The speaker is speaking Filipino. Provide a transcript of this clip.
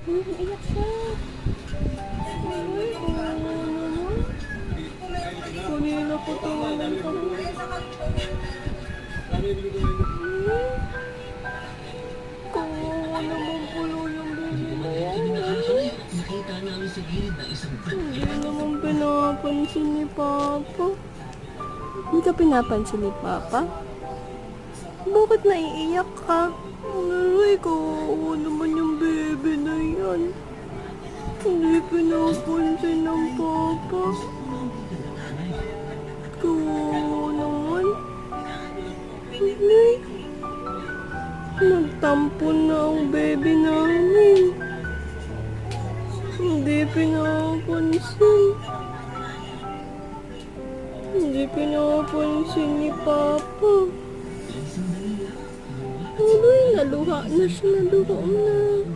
Iyak siya. Ay, naman. Kanina ko tawanan ka mo. Kawawa naman pala yung baby na yan. Nakita namin sa gilid ng isang Hindi naman pinapansin ni Papa. Hindi ka pinapansin ni Papa? Bakit naiiyak ka? Ay, kawawa naman yung baby na yan. Hindi pinapansin ng Papa. Kawawa naman. Hindi. Nagtampo na ang baby namin. Hindi pinapansin. Hindi pinapansin ni Papa. Ay, naluha na siya. Naluha na.